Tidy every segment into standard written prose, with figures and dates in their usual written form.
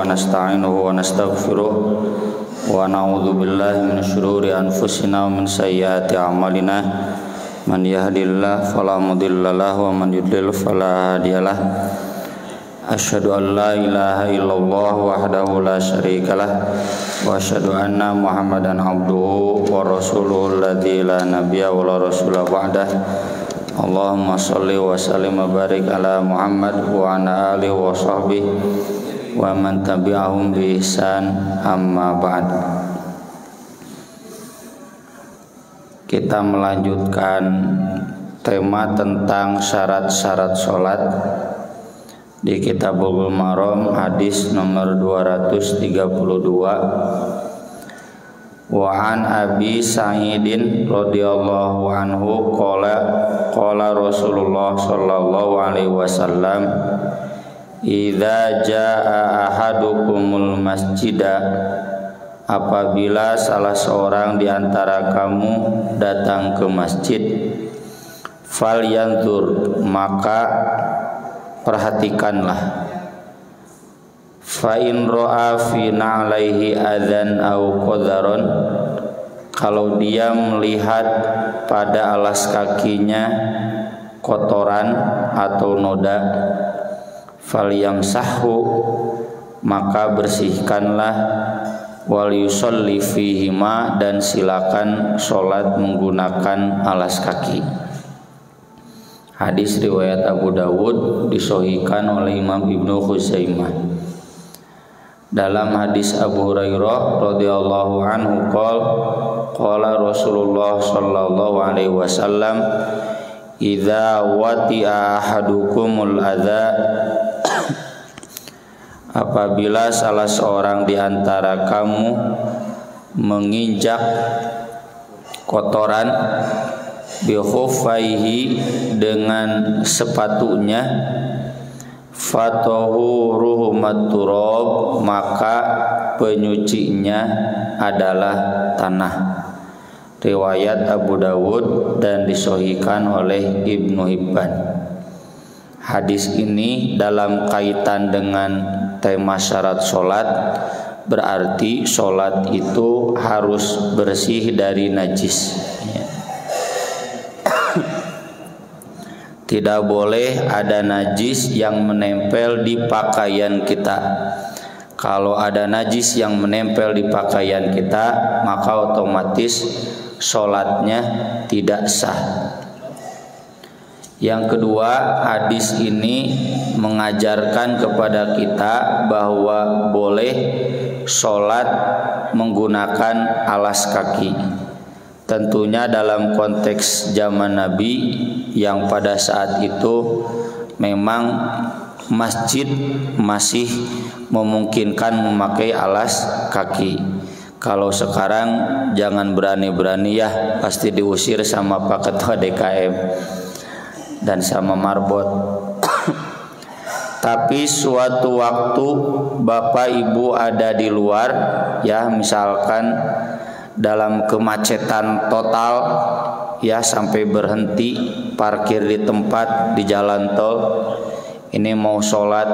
wa nasta'inuhu wa nastaghfiruh wa na'udzu billahi min syururi anfusina wa min sayyiati a'malina man yahdihillahu fala mudilla lahu wa man yudlil fala hadiyalah. Asyhadu an la ilaha illallah wahdahu la syarikalah wa asyhadu anna Muhammadan abduhu wa rasuluhu alladzi la nabiyya wa la rasula ba'dah. Allahumma shalli wa sallim wa barik ala Muhammad wa ala alihi wa sahbihi wa man tabi'ahum bi ihsan, amma ba'd. Kita melanjutkan tema tentang syarat-syarat salat di Kitabul Maram, hadis nomor 232. Wa an Abi Sa'idin radhiyallahu anhu qala Rasulullah sallallahu alaihi wasallam, idza jaa ahadukumul masjida, apabila salah seorang di antara kamu datang ke masjid, falyanzur, maka perhatikanlah, fa in ra'a fi na'laihi adzan au qadharon, kalau dia melihat pada alas kakinya kotoran atau noda, falyamsahhu, maka bersihkanlah, wal yusalli fihima, dan silakan sholat menggunakan alas kaki. Hadis riwayat Abu Dawud, disahihkan oleh Imam Ibnu Khuzaimah. Dalam hadis Abu Hurairah radhiyallahu anhu qala Rasulullah sallallahu alaihi wasallam, idza wati'a ahadukumul adza, apabila salah seorang di antara kamu menginjak kotoran, bi khuffaihi, dengan sepatunya, fatahuruhu maturab, maka penyucinya adalah tanah. Riwayat Abu Dawud dan disahihkan oleh Ibnu Hibban. Hadis ini dalam kaitan dengan tema syarat solat, berarti solat itu harus bersih dari najis. Tidak boleh ada najis yang menempel di pakaian kita. Kalau ada najis yang menempel di pakaian kita, maka otomatis sholatnya tidak sah. Yang kedua, hadis ini mengajarkan kepada kita bahwa boleh sholat menggunakan alas kaki. Tentunya dalam konteks zaman Nabi, yang pada saat itu memang masjid masih memungkinkan memakai alas kaki. Kalau sekarang jangan berani-berani ya, pasti diusir sama Pak Ketua DKM dan sama Marbot. Tapi suatu waktu Bapak Ibu ada di luar, ya misalkan dalam kemacetan total, ya sampai berhenti parkir di tempat di jalan tol, ini mau sholat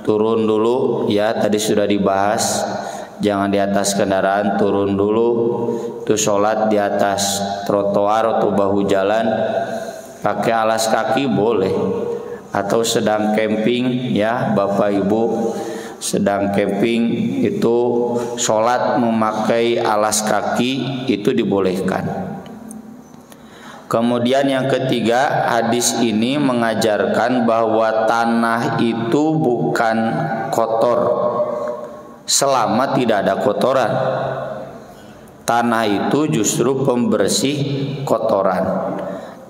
turun dulu, ya tadi sudah dibahas, jangan di atas kendaraan, turun dulu, itu sholat di atas trotoar atau bahu jalan, pakai alas kaki boleh. Atau sedang camping, ya Bapak Ibu sedang camping, itu sholat memakai alas kaki itu dibolehkan. Kemudian yang ketiga, hadis ini mengajarkan bahwa tanah itu bukan kotor selama tidak ada kotoran. Tanah itu justru pembersih kotoran.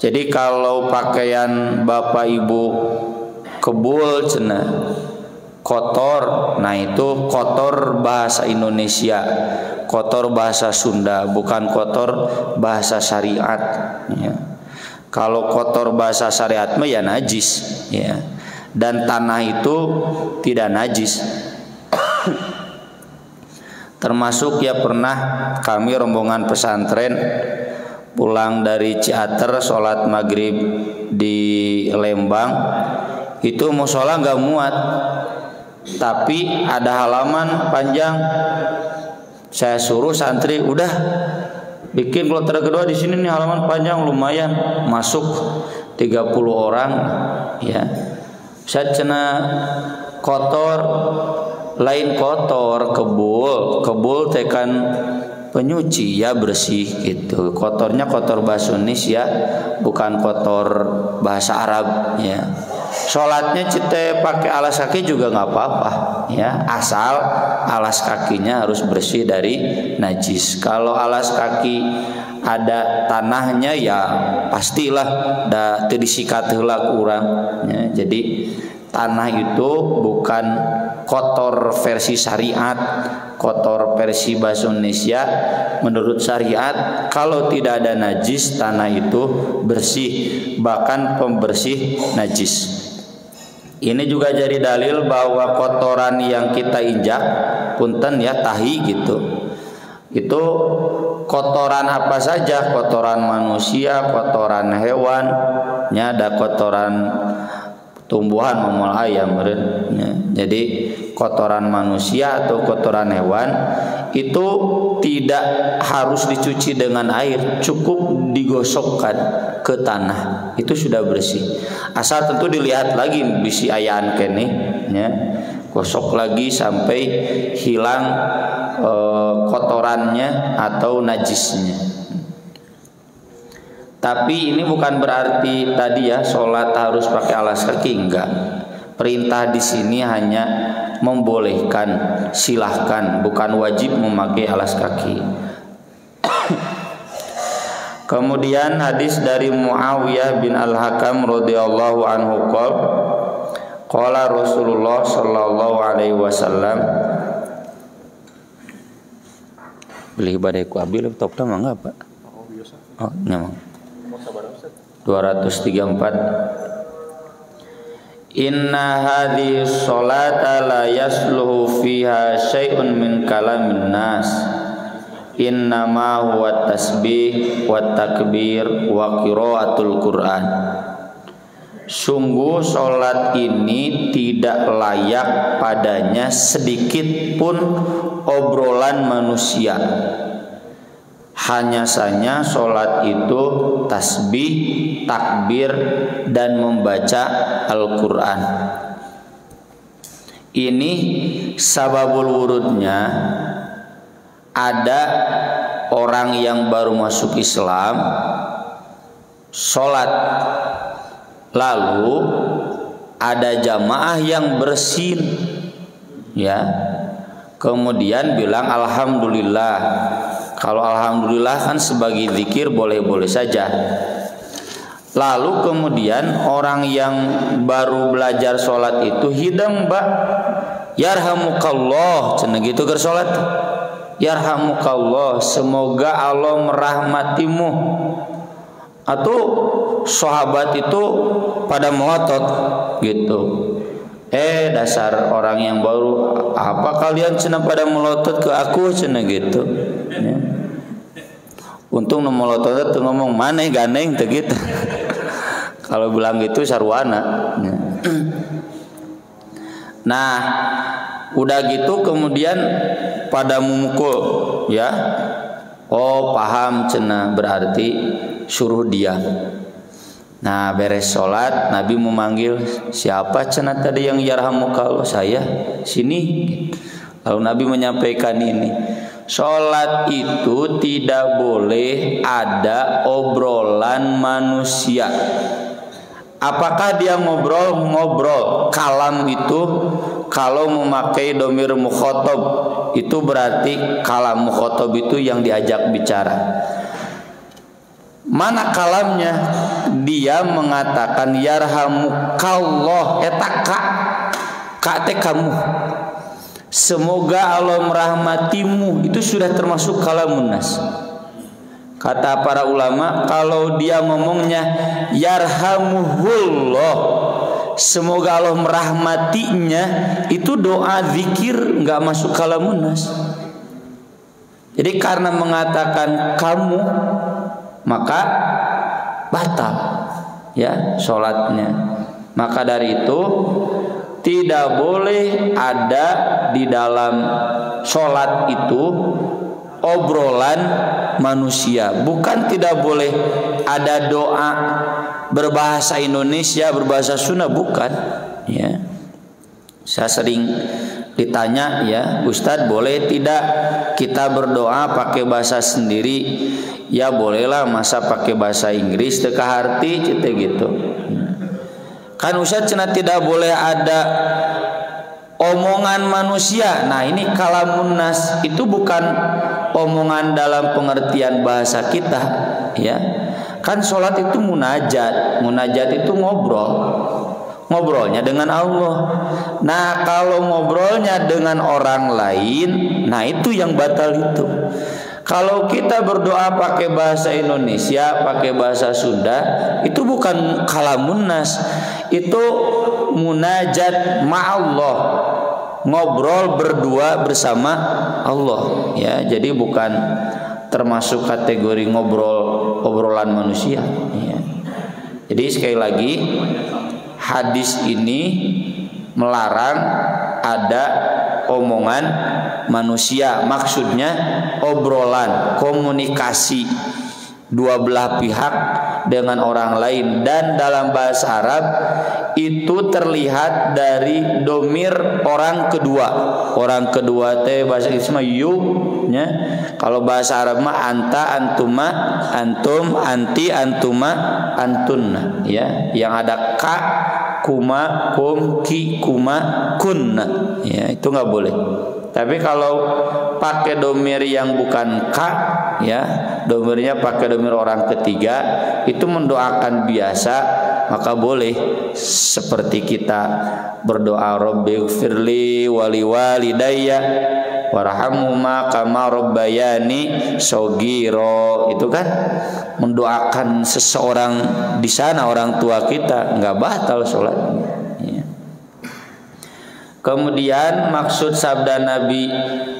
Jadi kalau pakaian Bapak Ibu kebul cenah kotor, nah itu kotor bahasa Indonesia, kotor bahasa Sunda, bukan kotor bahasa syariat, ya. Kalau kotor bahasa syariat mah ya najis, ya. Dan tanah itu tidak najis. Termasuk ya pernah kami rombongan pesantren pulang dari Ciater, sholat maghrib di Lembang, itu musola nggak muat, tapi ada halaman panjang. Saya suruh santri, udah bikin kloter kedua di sini nih, halaman panjang lumayan, masuk 30 orang ya. Saya cena kotor, lain kotor, kebul tekan penyuci ya, bersih gitu. Kotornya kotor bahasa Indonesia, bukan kotor bahasa Arab ya. Sholatnya cite pakai alas kaki juga nggak apa-apa ya, asal alas kakinya harus bersih dari najis. Kalau alas kaki ada tanahnya ya pastilah da teu disikat heula kurang ya. Jadi tanah itu bukan kotor versi syariat, kotor versi bahasa Indonesia. Menurut syariat, kalau tidak ada najis, tanah itu bersih, bahkan pembersih najis. Ini juga jadi dalil bahwa kotoran yang kita injak, punten ya, tahi gitu, itu kotoran apa saja, kotoran manusia, kotoran hewan, ya, ada kotoran tumbuhan, momal ayam, ya. Jadi kotoran manusia atau kotoran hewan itu tidak harus dicuci dengan air, cukup digosokkan ke tanah, itu sudah bersih. Asal tentu dilihat lagi bisi ayaan kene ya, gosok lagi sampai hilang kotorannya atau najisnya. Tapi ini bukan berarti tadi ya sholat harus pakai alas kaki, enggak. Perintah di sini hanya membolehkan, silahkan, bukan wajib memakai alas kaki. Kemudian hadis dari Muawiyah bin Al-Hakam radhiyallahu anhu qala Rasulullah sallallahu alaihi wasallam, beli badai ku abi laptop mah enggak Pak? Oh, memang. 234. Inna hadhihi sholata la yasluhu fiha syai'un min kalamin nas. Innama huwa tasbih wa takbir wa qiraatul Qur'an. Sungguh solat ini tidak layak padanya sedikit pun obrolan manusia. Hanya saja solat itu tasbih, takbir, dan membaca Al-Quran. Ini sababul wurudnya, ada orang yang baru masuk Islam sholat, lalu ada jamaah yang bersin ya, kemudian bilang alhamdulillah. Kalau alhamdulillah kan sebagai zikir boleh-boleh saja. Lalu kemudian orang yang baru belajar sholat itu hidang mbak, yarhamukallah, cenah gitu ke sholat, yarhamukallah, semoga Allah merahmatimu. Atau sahabat itu pada melotot gitu. Dasar orang yang baru, apa kalian cenah pada melotot ke aku, cenah gitu ya. Untung melotot tuh ngomong maneh gandeng teh gitu. Kalau bilang gitu sarwana ya. Nah udah gitu kemudian pada memukul ya. Oh paham cenah, berarti suruh diam. Nah beres sholat Nabi memanggil, siapa cenah tadi yang yarhamukallah? Saya, sini. Lalu Nabi menyampaikan ini, sholat itu tidak boleh ada obrolan manusia. Apakah dia ngobrol? Kalam itu kalau memakai domir mukhotob itu berarti kalam mukhotob itu yang diajak bicara. Mana kalamnya? Dia mengatakan yarhamukallah, eta ka teh kamu, semoga Allah merahmatimu, itu sudah termasuk kalamun nas. Kata para ulama, kalau dia ngomongnya yarhamuhullah, semoga Allah merahmatinya, itu doa zikir, nggak masuk kalamun nas. Jadi karena mengatakan kamu, maka batal ya sholatnya. Maka dari itu tidak boleh ada di dalam sholat itu obrolan manusia. Bukan tidak boleh ada doa berbahasa Indonesia, berbahasa Sunda, bukan. Ya, saya sering ditanya, ya Ustadz, boleh tidak kita berdoa pakai bahasa sendiri? Ya bolehlah, masa pakai bahasa Inggris teka harti cete gitu. Kan Ustadz cenah tidak boleh ada omongan manusia. Nah ini kalamun nas itu bukan omongan dalam pengertian bahasa kita, ya. Kan sholat itu munajat, munajat itu ngobrolnya dengan Allah. Nah kalau ngobrolnya dengan orang lain, nah itu yang batal itu. Kalau kita berdoa pakai bahasa Indonesia, pakai bahasa Sunda, itu bukan kalamun nas, itu munajat ma'allah, ngobrol berdua bersama Allah, ya. Jadi bukan termasuk kategori obrolan manusia, ya. Jadi sekali lagi, hadis ini melarang ada omongan manusia, maksudnya obrolan, komunikasi dua belah pihak dengan orang lain. Dan dalam bahasa Arab itu terlihat dari domir orang kedua. Orang kedua teh bahasa Inggris mah you, ya. Kalau bahasa Arab mah anta, antuma, antum, anti, antuma, antunna, ya. Yang ada ka, kuma, kum, ki, kuma, kunna, ya, itu nggak boleh. Tapi kalau pakai domir yang bukan ka, ya, domirnya pakai domir orang ketiga, itu mendoakan biasa, maka boleh. Seperti kita berdoa Rabbighfirli wali walidayya warhamhuma kama rabbayani shaghira, itu kan mendoakan seseorang di sana, orang tua kita, nggak batal sholatnya. Kemudian maksud sabda Nabi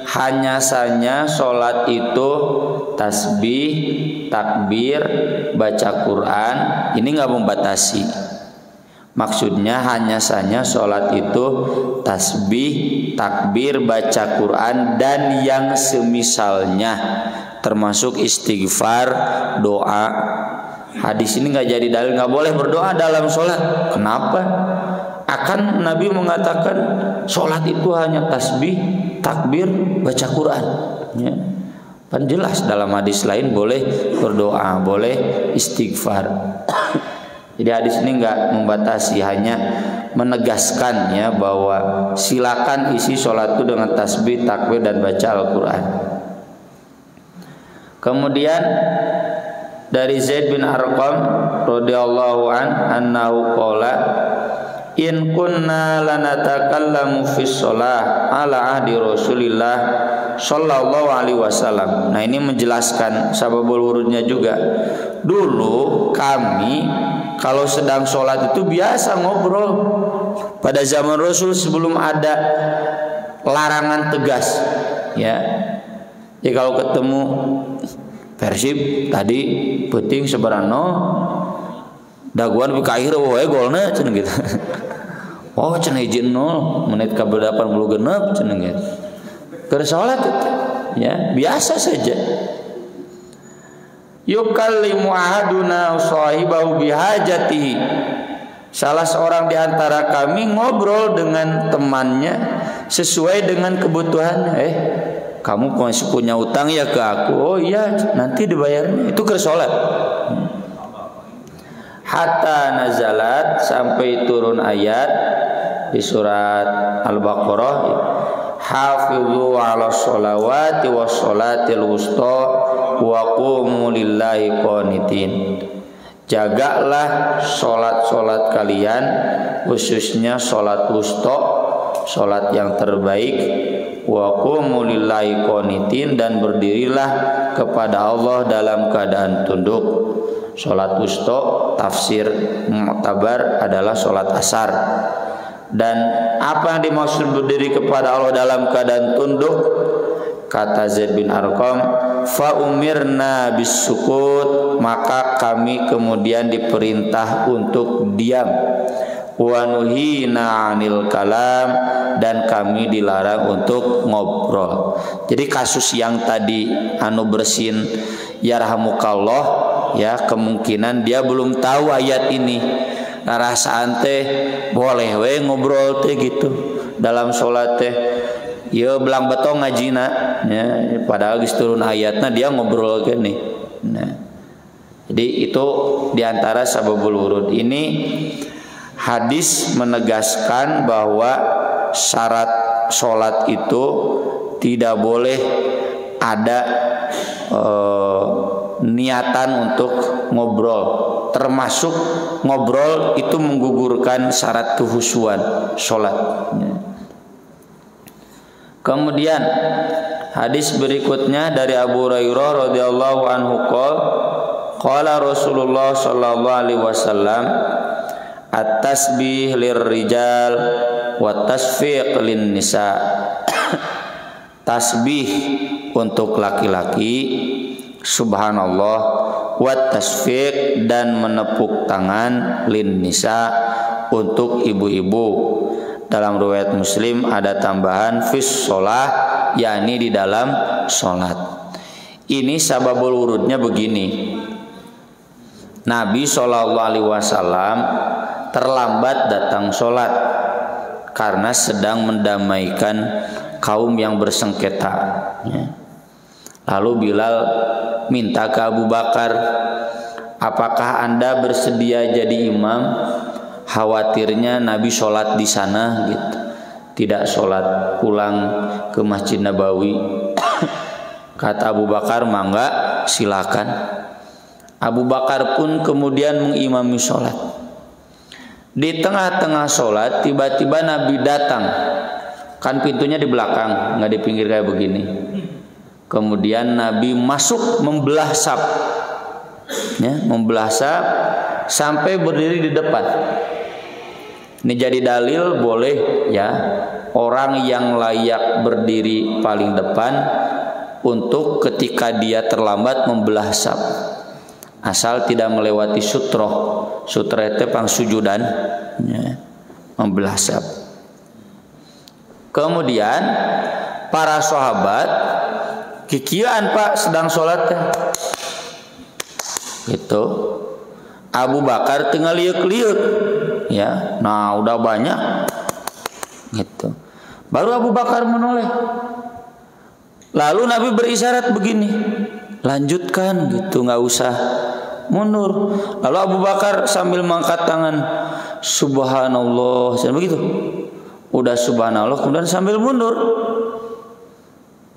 hanya saja sholat itu tasbih, takbir, baca Quran, ini nggak membatasi. Maksudnya hanya saja sholat itu tasbih, takbir, baca Quran dan yang semisalnya, termasuk istighfar, doa. Hadis ini nggak jadi dalil nggak boleh berdoa dalam sholat. Kenapa? Akan Nabi mengatakan sholat itu hanya tasbih, takbir, baca Quran, ya. Kan jelas dalam hadis lain boleh berdoa, boleh istighfar. Jadi hadis ini enggak membatasi, hanya menegaskan, ya, bahwa silakan isi sholat itu dengan tasbih, takbir dan baca Al-Quran. Kemudian dari Zaid bin Arqam radhiyallahu anhu qala in kunna lanatakallamu fi shalah ala ahdi Rasulillah sallallahu alaihi wasallam. Nah ini menjelaskan sababul wurudnya juga. Dulu kami kalau sedang sholat itu biasa ngobrol. Pada zaman Rasul sebelum ada larangan tegas, ya. Jadi kalau ketemu Persib tadi penting sebarano daguan bikair wae golna cenah gitu. Oh cenah hiji 0 menit ka 80 genep cenah gitu. Keur salat itu, ya, biasa saja. Yukallimu ahaduna sahibahu bihajatihi. Salah seorang di antara kami ngobrol dengan temannya sesuai dengan kebutuhannya. Kamu masih punya utang ya ke aku? Oh iya, nanti dibayarnya. Itu keur salat. Hatta nazalat, sampai turun ayat di surat Al-Baqarah, hafizu 'alas sholawati was sholatil wusta wa qumu lillahi qanitin. Jagalah sholat-sholat kalian, khususnya sholat wusta, sholat yang terbaik, wa qumu lillahi qanitin, dan berdirilah kepada Allah dalam keadaan tunduk. Sholat wusta tafsir mu'tabar adalah sholat asar. Dan apa yang dimaksud berdiri kepada Allah dalam keadaan tunduk? Kata Zaid bin Arqam, fa umirna bisukut, maka kami kemudian diperintah untuk diam. wa nuhina 'anil kalam, dan kami dilarang untuk ngobrol. Jadi kasus yang tadi anu bersin yarhamukallah, ya kemungkinan dia belum tahu ayat ini. Rasaan teh boleh we ngobrol teh gitu dalam sholat teh. Ya belang betong ngajina, ya, padahal geus turun ayatna dia ngobrol gini. Nah, jadi itu diantara sababul wurud. Ini hadis menegaskan bahwa syarat sholat itu tidak boleh ada niatan untuk ngobrol, termasuk ngobrol itu menggugurkan syarat kehusuan sholat. Kemudian hadis berikutnya dari Abu Hurairah radhiyallahu anhu qala Rasulullah sallallahu alaihi wasallam at-tasbih lirrijal wa tasfiq lin nisa. Tasbih untuk laki-laki, subhanallah, wa tasfiq, dan menepuk tangan, lin nisa, untuk ibu-ibu. Dalam riwayat Muslim ada tambahan fis sholah, yakni di dalam sholat. Ini sababul wurudnya begini. Nabi SAW terlambat datang sholat karena sedang mendamaikan kaum yang bersengketa. Lalu Bilal minta ke Abu Bakar, apakah Anda bersedia jadi imam? Khawatirnya Nabi sholat di sana gitu, tidak sholat pulang ke Masjid Nabawi. Kata Abu Bakar, mangga, silakan. Abu Bakar pun kemudian mengimami sholat. Di tengah-tengah sholat tiba-tiba Nabi datang, kan pintunya di belakang, nggak di pinggir kayak begini. Kemudian Nabi masuk membelah saf, ya, membelah saf sampai berdiri di depan. Ini jadi dalil boleh, ya, orang yang layak berdiri paling depan untuk ketika dia terlambat membelah saf, asal tidak melewati sutroh. Sutroh itu pang sujudan, ya, membelah saf. Kemudian para sahabat kikian Pak sedang sholat gitu. Abu Bakar tinggal liuk-liuk, ya, nah udah banyak gitu. Baru Abu Bakar menoleh. Lalu Nabi berisyarat begini, lanjutkan gitu, nggak usah mundur. Lalu Abu Bakar sambil mengangkat tangan, subhanallah, begitu. Udah subhanallah, kemudian sambil mundur.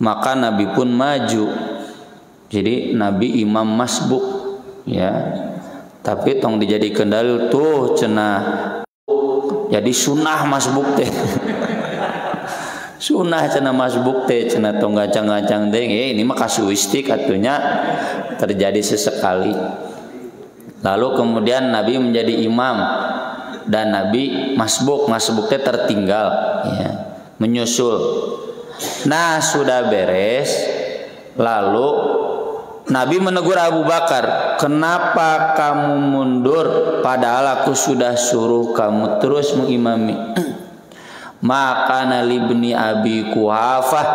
Maka Nabi pun maju. Jadi Nabi imam masbuk, ya. Tapi tong dijadikan dalil tuh cenah. Jadi sunnah masbuk teh. Sunnah cenah masbuk teh cenah tong gacang-gacang teh. Ini mah kasuistik atunya terjadi sesekali. Lalu kemudian Nabi menjadi imam dan Nabi masbuk teh tertinggal, ya, menyusul. Nah, sudah beres. Lalu Nabi menegur Abu Bakar, kenapa kamu mundur padahal aku sudah suruh kamu terus mengimami? Maka libni Abi Quhafah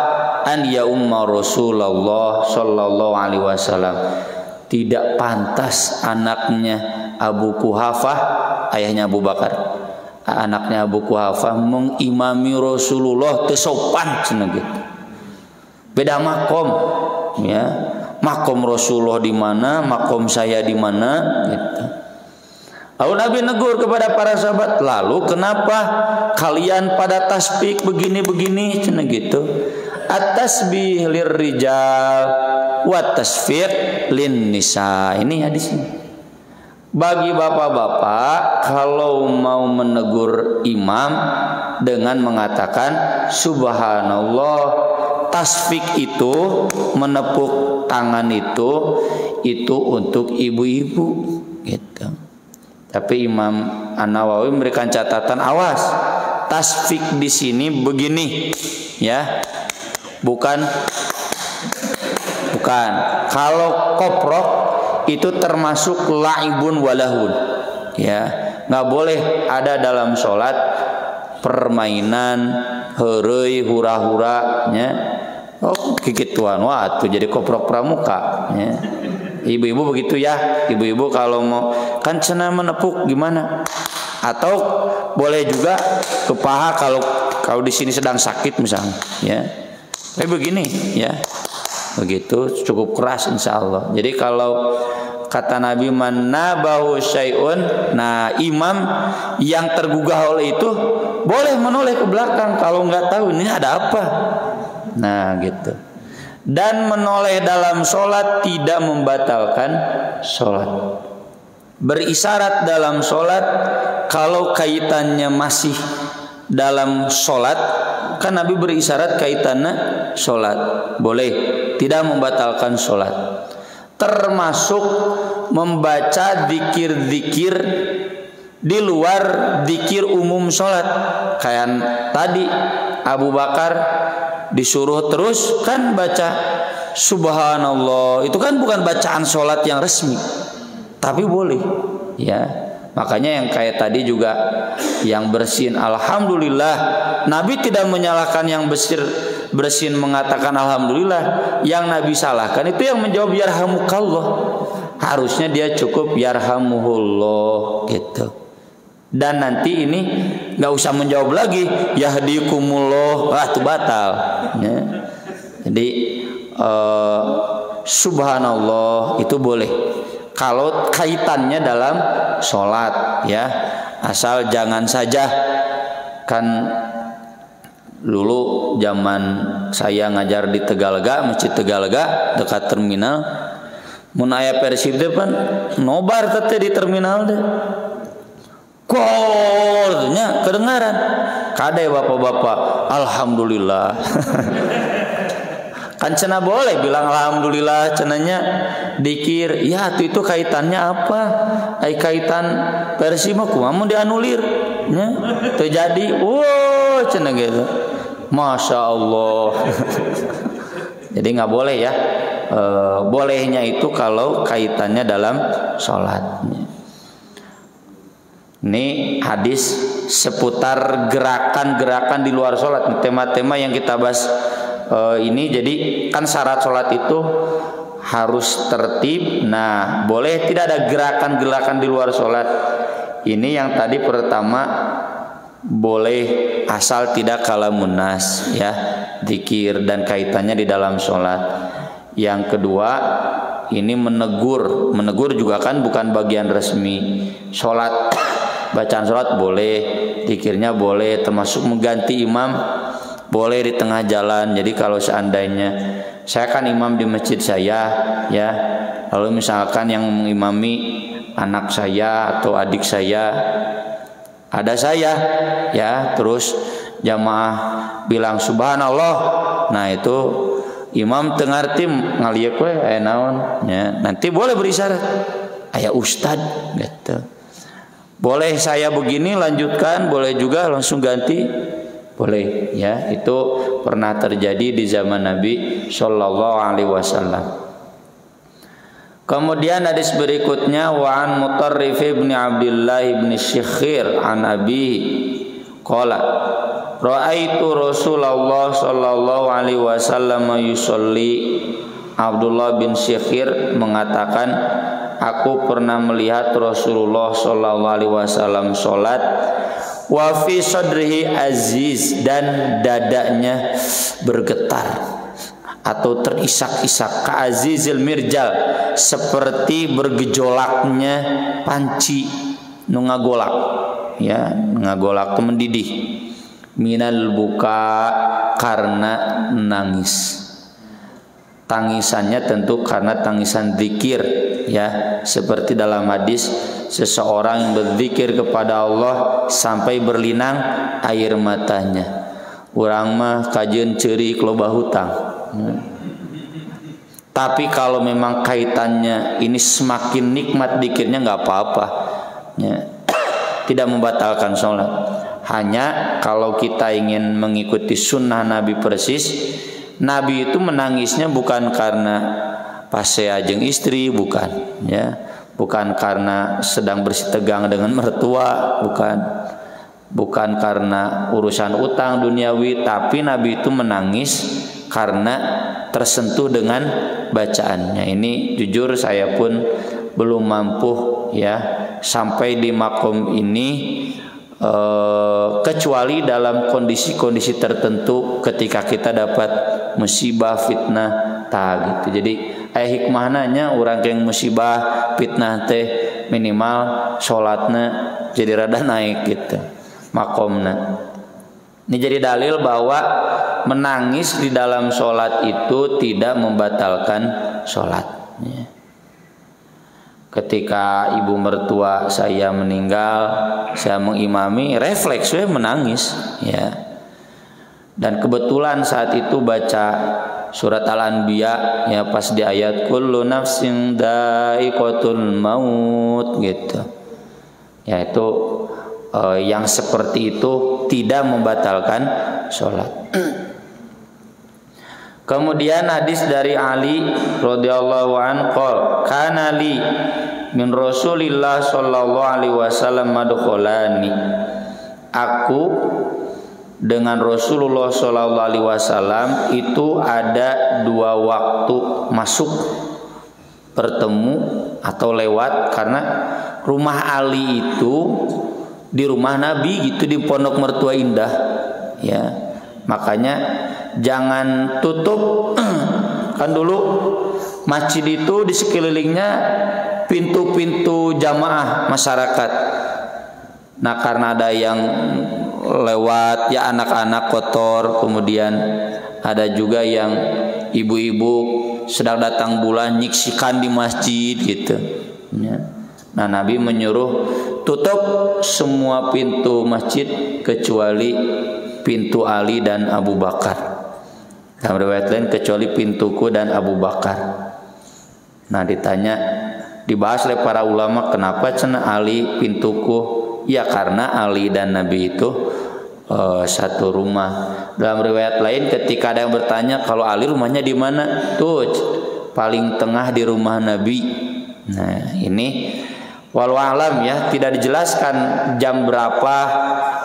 an ya umma Rasulullah sallallahu alaihi wasallam. Tidak pantas anaknya Abu Quhafah, ayahnya Abu Bakar, anaknya Abu Quhafah mengimami Rasulullah, tesopan cenah gitu. Beda makom, ya. Makom Rasulullah di mana, makom saya di mana, gitu. Lalu Nabi negur kepada para sahabat, lalu kenapa kalian pada tasbih begini-begini, cenah gitu. At-tasbih lirrijal wa tasfiq lin nisa. Ini hadisnya. Bagi bapak-bapak kalau mau menegur imam dengan mengatakan subhanallah, tasfik itu menepuk tangan itu untuk ibu-ibu gitu. Tapi Imam An-Nawawi memberikan catatan, awas, tasfik di sini begini, ya. Bukan. Kalau koprok itu termasuk laibun walahun, ya. nggak boleh ada dalam sholat permainan, heureuy, hura-hura nya. Oh kikituan wah tuh jadi koprok pramuka nya. Ibu-ibu begitu ya. Ibu-ibu kalau mau kan cenah menepuk gimana? Atau boleh juga ke paha kalau di sini sedang sakit misalnya ya. Tapi begini ya. Begitu cukup keras insyaallah. Jadi kalau kata Nabi manabahu syai'un, nah imam yang tergugah oleh itu boleh menoleh ke belakang kalau nggak tahu ini ada apa. Nah gitu. Dan menoleh dalam sholat tidak membatalkan sholat. Berisyarat dalam sholat kalau kaitannya masih dalam sholat, kan Nabi berisyarat kaitannya sholat, boleh, tidak membatalkan sholat. Termasuk membaca zikir-zikir di luar zikir umum sholat. Kayak tadi Abu Bakar disuruh terus kan baca subhanallah, itu kan bukan bacaan sholat yang resmi, tapi boleh ya. Makanya yang kayak tadi juga yang bersin alhamdulillah, Nabi tidak menyalahkan yang bersin mengatakan alhamdulillah. Yang Nabi salahkan itu yang menjawab yarhamukallah. Harusnya dia cukup yarhamuhullah gitu. Dan nanti ini nggak usah menjawab lagi yahdikumullah, itu batal ya. Jadi subhanallah itu boleh kalau kaitannya dalam sholat ya, asal jangan saja. Kan dulu zaman saya ngajar di Tegalega, Masjid Tegalega dekat terminal, mun aya Persib depan nobar teh di terminal deh. Golnya kedengaran. Kade bapak-bapak, alhamdulillah. Kan cenah boleh bilang alhamdulillah, cenanya dikir. Ya itu kaitannya apa? Kaitan Persib mah kumaha mun dianulir nya. Terjadi, wow cenah gitu. Masya Allah. Jadi nggak boleh ya. Bolehnya itu kalau kaitannya dalam sholat. Ini hadis seputar gerakan-gerakan di luar sholat. Tema-tema yang kita bahas ini. Jadi kan syarat sholat itu harus tertib. Nah boleh tidak ada gerakan-gerakan di luar sholat. Ini yang tadi pertama boleh asal tidak kalamun nas ya, zikir dan kaitannya di dalam sholat. Yang kedua ini menegur juga kan bukan bagian resmi sholat. Bacaan sholat boleh, zikirnya boleh, termasuk mengganti imam boleh di tengah jalan. Jadi kalau seandainya saya kan imam di masjid saya ya, lalu misalkan yang mengimami anak saya atau adik saya, ada saya ya, terus jamaah bilang subhanallah, nah itu imam tengah tim ngaliek we naon ya, nanti boleh berisyarat aya ustad gitu. Boleh saya begini lanjutkan, boleh juga langsung ganti, boleh ya. Itu pernah terjadi di zaman Nabi Shallallahu Alaihi Wasallam. Kemudian hadis berikutnya wa an Mutarrif bin Abdullah bin Syikhir an Abi qala ra'aitu Rasulullah Shallallahu Alaihi Wasallam yusolli. Abdullah bin Syikhir mengatakan, aku pernah melihat Rasulullah Shallallahu Alaihi Wasallam sholat, wa fi sadrihi aziz, dan dadanya bergetar atau terisak-isak, ka azizil mirjal, seperti bergejolaknya panci nu ngagolak ya, ngagolak mendidih, minal buka, karena nangis. Tangisannya tentu karena tangisan zikir ya, seperti dalam hadis seseorang yang berzikir kepada Allah sampai berlinang air matanya. Urang mah kajeun ceurik loba hutang. Tapi kalau memang kaitannya ini semakin nikmat zikirnya nggak apa-apa ya. Tidak membatalkan sholat. Hanya kalau kita ingin mengikuti sunnah Nabi persis, Nabi itu menangisnya bukan karena pas saya jeung istri, bukan ya, bukan karena sedang bersitegang dengan mertua, bukan karena urusan utang duniawi, tapi Nabi itu menangis karena tersentuh dengan bacaannya. Ini jujur saya pun belum mampu ya sampai di makom ini, kecuali dalam kondisi-kondisi tertentu ketika kita dapat musibah fitnah gitu. Jadi hikmahnanya orang yang musibah fitnah teh minimal sholatna jadi rada naik gitu makomna. Ini jadi dalil bahwa menangis di dalam sholat itu tidak membatalkan sholat. Ketika ibu mertua saya meninggal, saya mengimami, refleks saya menangis ya. Dan kebetulan saat itu baca surat Al-Anbiya ya, pas di ayat kullu nafsin dha'iqatul maut gitu. Ya itu yang seperti itu tidak membatalkan sholat. Kemudian hadis dari Ali radhiyallahu anhu qol kana li min Rasulillah sallallahu alaihi wasallam madkholani. Aku dengan Rasulullah sallallahu alaihi wasallam itu ada dua waktu masuk, bertemu atau lewat, karena rumah Ali itu di rumah Nabi gitu, di Pondok Mertua Indah ya. Makanya jangan tutup kan dulu masjid itu di sekelilingnya pintu-pintu jamaah masyarakat. Nah karena ada yang lewat ya anak-anak kotor, kemudian ada juga yang ibu-ibu sedang datang bulan nyiksikan di masjid gitu ya. Nah Nabi menyuruh tutup semua pintu masjid kecuali pintu Ali dan Abu Bakar. Dalam riwayat lain kecuali pintuku dan Abu Bakar. Nah ditanya, dibahas oleh para ulama kenapa cenah Ali pintuku? Ya karena Ali dan Nabi itu satu rumah. Dalam riwayat lain ketika ada yang bertanya kalau Ali rumahnya di mana? Tuh paling tengah di rumah Nabi. Nah ini walau alam ya, tidak dijelaskan jam berapa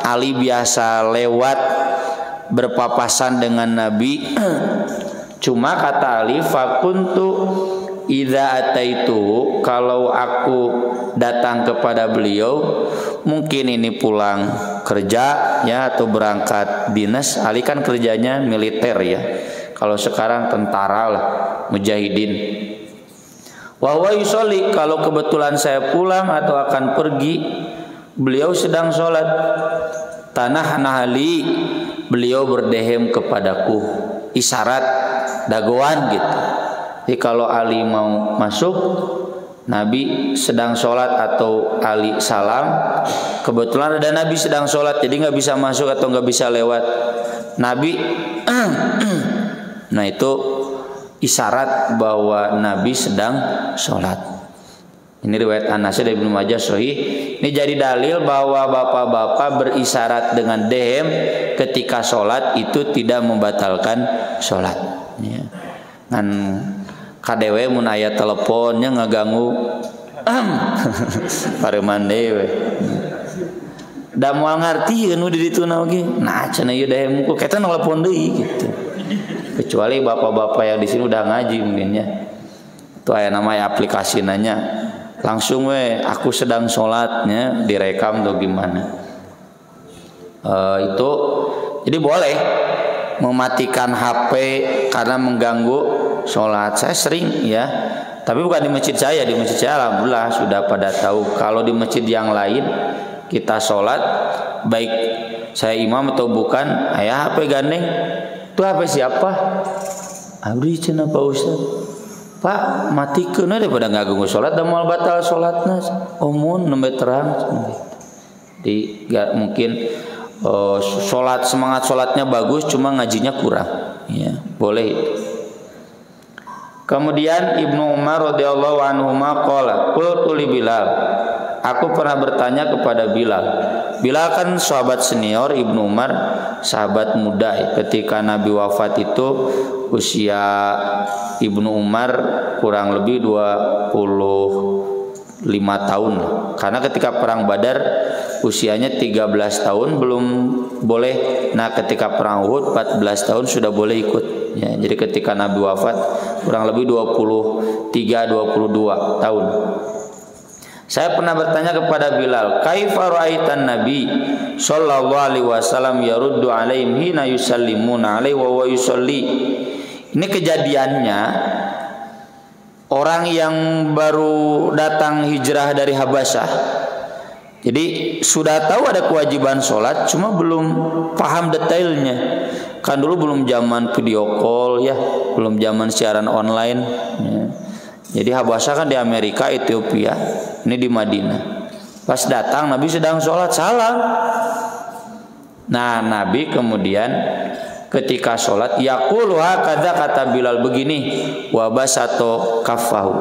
Ali biasa lewat berpapasan dengan Nabi. Cuma kata Ali, fakuntu idza ataitu, kalau aku datang kepada beliau, mungkin ini pulang kerja ya atau berangkat dinas. Ali kan kerjanya militer ya. Kalau sekarang tentara lah, mujahidin. Wa huwa yusolli, kalau kebetulan saya pulang atau akan pergi, beliau sedang sholat. Tanah nahali, beliau berdehem kepadaku, isyarat dagoan gitu. Jadi kalau Ali mau masuk, Nabi sedang sholat atau Ali salam, kebetulan ada Nabi sedang sholat, jadi nggak bisa masuk atau nggak bisa lewat Nabi. Nah itu isyarat bahwa Nabi sedang sholat. Ini riwayat Anas dari Ibnu Majah sahih. Ini jadi dalil bahwa bapak-bapak berisyarat dengan dehem ketika sholat itu tidak membatalkan sholat. Ya. Kan KDW mun aya teleponnya ngaganggu pareman dewe. Da moal ngarti anu di ditu oge. Nah cenah ieu dehem ku kita nelpon deui gitu. Kecuali bapak-bapak yang di sini udah ngaji mungkinnya. Itu aya namanya aplikasi nanya. Langsung aku sedang sholatnya direkam atau gimana. Itu jadi boleh mematikan HP karena mengganggu sholat. Saya sering ya, tapi bukan di masjid saya. Di masjid saya alhamdulillah sudah pada tahu. Kalau di masjid yang lain kita sholat, baik saya imam atau bukan, ayah HP gandeng, itu HP siapa? Abdi cenah Pak Ustaz. Pak matikeun daripada ngagunggu sholat dan moal batal sholatna. Omun nembe terang. Jadi gak mungkin sholat, semangat sholatnya bagus cuma ngajinya kurang ya, boleh. Kemudian Ibnu Umar radhiyallahu anhuma qala qultu li Bilal, aku pernah bertanya kepada Bilal. Bilal kan sahabat senior Ibnu Umar, sahabat muda. Ketika Nabi wafat itu usia Ibnu Umar kurang lebih 28 tahun. Karena ketika perang Badar usianya 13 tahun belum boleh. Nah, ketika perang Uhud 14 tahun sudah boleh ikut. Ya, jadi ketika Nabi wafat kurang lebih 22 tahun. Saya pernah bertanya kepada Bilal, "Kaifa ra'aitan Nabi sallallahu alaihi wasallam yaruddu alaihim hina yusallimuna alaihi wa huwa yusalli?" Ini kejadiannya orang yang baru datang hijrah dari Habasyah. Jadi sudah tahu ada kewajiban sholat, cuma belum paham detailnya. Kan dulu belum zaman video call ya, belum zaman siaran online. Ya. Jadi Habasyah kan di Amerika, Ethiopia, ini di Madinah. Pas datang Nabi sedang sholat, salam. Nah, Nabi kemudian ketika sholat yaqulu hakadza, kata Bilal begini, wa basato kaffahu,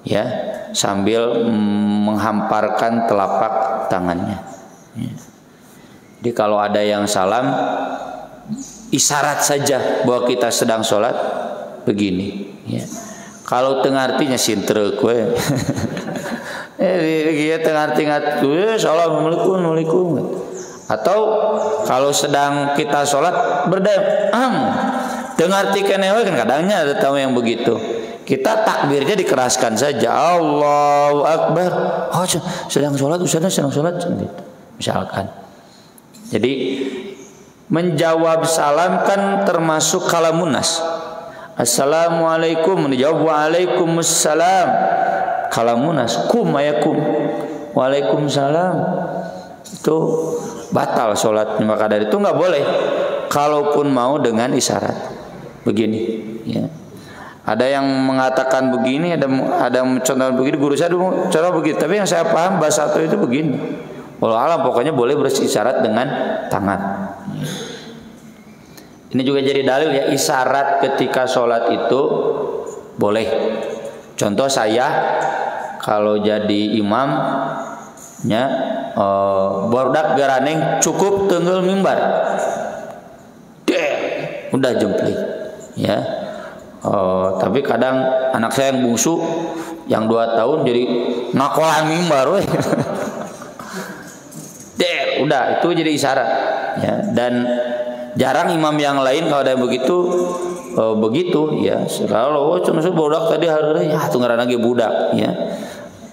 ya, sambil menghamparkan telapak tangannya. Ya. Jadi kalau ada yang salam, isyarat saja bahwa kita sedang sholat begini. Ya. Kalau tengah artinya sintrek we. Dia tengah artinya assalamualaikum. Atau kalau sedang kita sholat berdaya, dengar tikennya kan kadangnya ada tamu yang begitu. Kita takbirnya dikeraskan saja, Allahu Akbar. Oh, sedang sholat, Ustaz sedang sholat, gitu. Misalkan. Jadi menjawab salam kan termasuk kalamunas. Assalamualaikum, menjawab waalaikumsalam. Kalamunas, kum ayakum, waalaikumsalam. Itu batal sholatnya, maka dari itu nggak boleh. Kalaupun mau dengan isyarat begini, ya. Ada yang mengatakan begini, ada contoh begini, guru saya dulu cara begitu. Tapi yang saya paham bahasa itu begini. Walau alam, pokoknya boleh berisyarat dengan tangan. Ini juga jadi dalil ya, isyarat ketika sholat itu boleh. Contoh saya kalau jadi imamnya, bordak garaneng cukup tenggel mimbar, udah jempling, ya. Tapi kadang anak saya yang bungsu, yang 2 tahun jadi ngakolan mimbar, weh. Udah itu jadi isyarat, ya. Dan jarang imam yang lain kalau ada yang begitu, ya. Kalau cuma budak tadi hari ya tunggaran lagi budak, ya.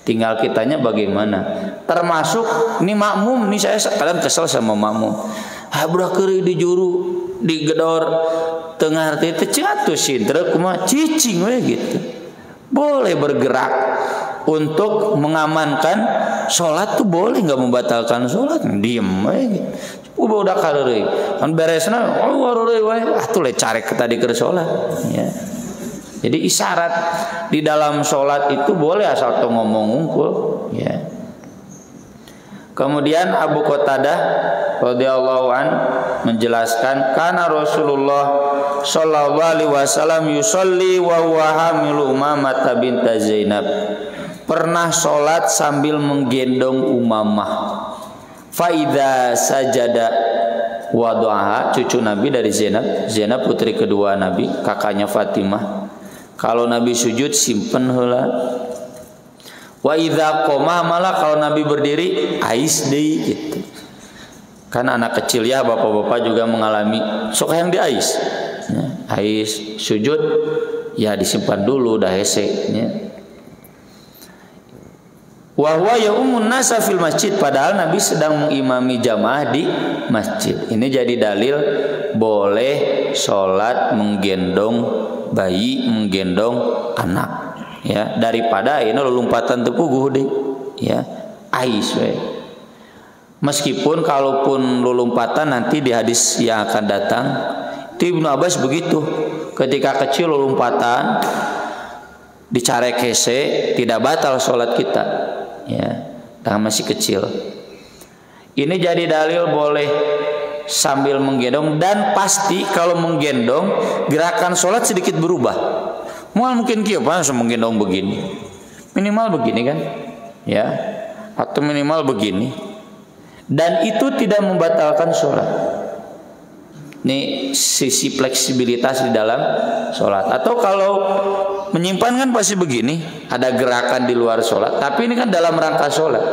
Tinggal kitanya bagaimana. Termasuk ini makmum, nih saya kadang kesel sama makmum. Budak keuri di juru, di gedor tengah arti itu jatuh sintra kumaha cicing we gitu. Boleh bergerak untuk mengamankan sholat tuh boleh, nggak membatalkan sholat, diem we gitu. Udah kalori kan beresna, tuh le carek tadi ke sholat, ya. Jadi isyarat di dalam sholat itu boleh asal tuh ngomong ngungkul, ya. Kemudian Abu Qatadah radhiyallahu an menjelaskan, karena Rasulullah sallallahu alaihi wasallam yusolli wa huwa hamilu Umamah binta Zainab. Pernah sholat sambil menggendong Umamah. Faida sajada wadu'aha, cucu Nabi dari Zainab putri kedua Nabi, kakaknya Fatimah. Kalau Nabi sujud simpen heula. Wa idza qoma, malah kalau Nabi berdiri ais deui gitu. Karena anak kecil ya, bapak-bapak juga mengalami sok yang di ais. Ya, ais sujud ya disimpan dulu dah hese, ya. Wa huwa yaumun nasa fil masjid, padahal Nabi sedang mengimami jamaah di masjid. Ini jadi dalil boleh sholat menggendong bayi, menggendong anak, ya, daripada ini lompatan tepuguh deh, ya, ais we. Meskipun kalaupun lompatan nanti di hadis yang akan datang, itu Ibnu Abbas begitu, ketika kecil lompatan dicarek hese tidak batal sholat kita, ya, tangan masih kecil. Ini jadi dalil boleh sambil menggendong, dan pasti kalau menggendong gerakan sholat sedikit berubah. Mungkin kieu langsung menggendong begini, minimal begini kan, ya, atau minimal begini, dan itu tidak membatalkan sholat. Ini sisi fleksibilitas di dalam sholat. Atau kalau menyimpan kan pasti begini, ada gerakan di luar sholat, tapi ini kan dalam rangka sholat.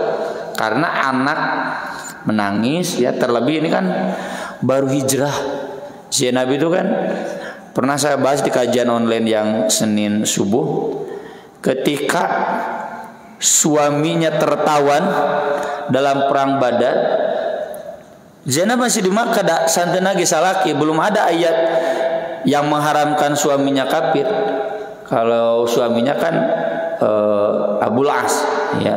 Karena anak menangis ya, terlebih ini kan baru hijrah. Zainab itu kan pernah saya bahas di kajian online yang Senin subuh, ketika suaminya tertawan dalam perang Badar, Zainab masih di Makkah, santen lagi salaki, belum ada ayat yang mengharamkan suaminya kafir. Kalau suaminya kan Abul As ya.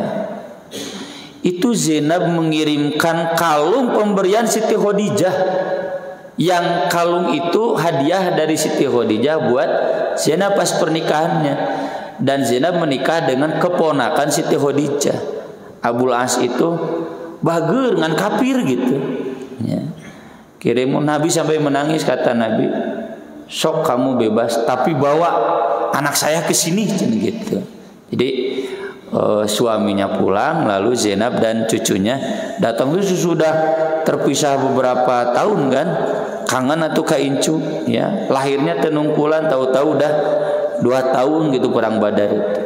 Itu Zainab mengirimkan kalung pemberian Siti Khadijah. Yang kalung itu hadiah dari Siti Khadijah buat Zainab pas pernikahannya. Dan Zainab menikah dengan keponakan Siti Khadijah. Abul As itu bager dengan kafir gitu ya. Kirim Nabi sampai menangis, kata Nabi, sok kamu bebas tapi bawa anak saya ke sini gitu. Jadi suaminya pulang, lalu Zainab dan cucunya datang. Itu sudah terpisah beberapa tahun kan, kangen atau kaincu ya. Lahirnya tenungkulan, tahu-tahu udah 2 tahun gitu perang Badar itu.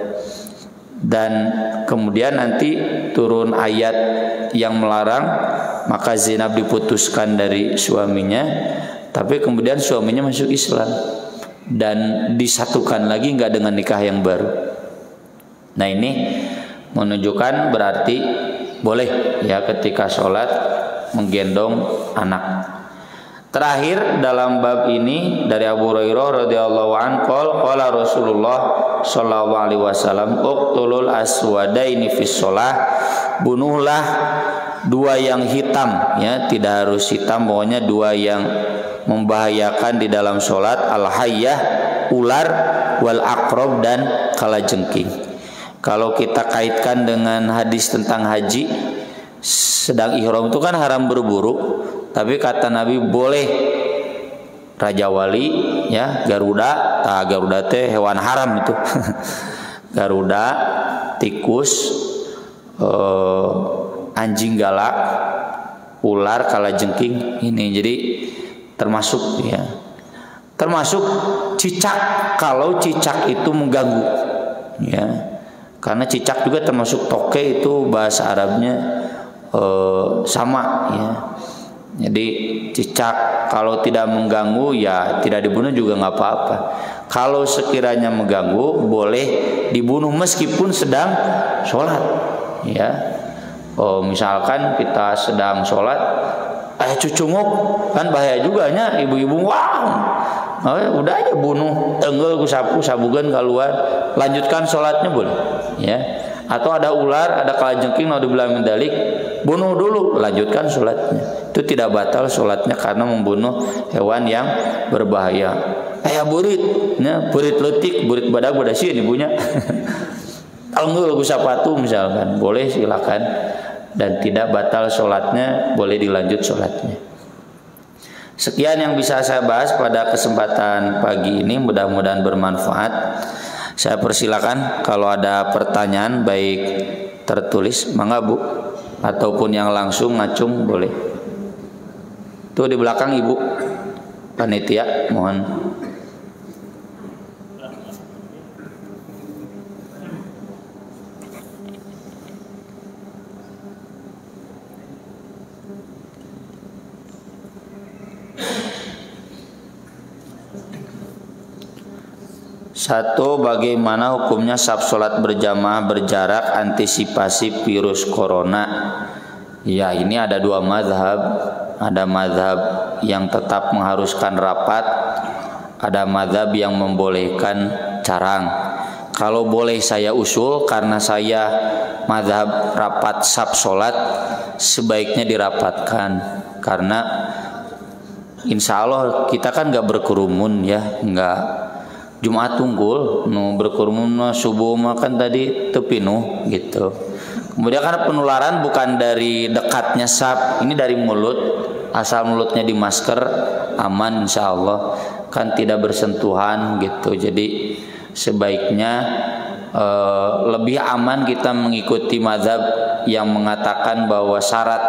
Dan kemudian nanti turun ayat yang melarang, maka Zainab diputuskan dari suaminya, tapi kemudian suaminya masuk Islam dan disatukan lagi, nggak dengan nikah yang baru. Nah ini menunjukkan berarti boleh ya ketika sholat menggendong anak. Terakhir dalam bab ini dari Abu Hurairah radhiyallahu anhu, qala Rasulullah sallallahu alaihi wasallam, uqtulul aswadaini fis shalah, bunuhlah 2 yang hitam ya, tidak harus hitam, pokoknya 2 yang membahayakan di dalam sholat, al-hayyah, ular, wal aqrab, dan kalajengking. Kalau kita kaitkan dengan hadis tentang haji, sedang ihram itu kan haram berburu, tapi kata Nabi boleh raja wali ya, Garuda, Garuda teh hewan haram itu. Garuda, tikus, anjing galak, ular, kalajengking ini. Jadi termasuk ya, termasuk cicak kalau cicak itu mengganggu ya. Karena cicak juga termasuk toke, itu bahasa Arabnya sama ya. Jadi cicak kalau tidak mengganggu ya tidak dibunuh juga nggak apa-apa. Kalau sekiranya mengganggu boleh dibunuh meskipun sedang sholat ya. Misalkan kita sedang sholat, cucunguk kan bahaya juga nya, ibu-ibu udah aja bunuh, tenggel ku sapu sabugan keluar, lanjutkan sholatnya boleh ya. Atau ada ular, ada kalajengking, naudzubillah min dzalik, bunuh dulu, lanjutkan sholatnya. Itu tidak batal sholatnya karena membunuh hewan yang berbahaya. Kayak burit, ya, burit letik, burit badak badasi ibunya. Tenggel ku sapatu misalkan, boleh silakan, dan tidak batal sholatnya, boleh dilanjut sholatnya. Sekian yang bisa saya bahas pada kesempatan pagi ini, mudah-mudahan bermanfaat. Saya persilakan kalau ada pertanyaan baik tertulis, mangga Bu, ataupun yang langsung ngacung boleh. Tuh di belakang Ibu panitia, mohon. Satu, bagaimana hukumnya saf sholat berjamaah berjarak antisipasi virus corona? Ya, ini ada 2 mazhab. Ada mazhab yang tetap mengharuskan rapat, ada mazhab yang membolehkan carang. Kalau boleh saya usul, karena saya mazhab rapat saf sholat, sebaiknya dirapatkan. Karena insya Allah kita kan nggak berkerumun ya, nggak Jumat tunggul, berkerumun subuh makan tadi tepinuh gitu. Kemudian karena penularan bukan dari dekatnya saf, ini dari mulut, asal mulutnya di masker aman insya Allah, kan tidak bersentuhan gitu. Jadi sebaiknya lebih aman kita mengikuti mazhab yang mengatakan bahwa syarat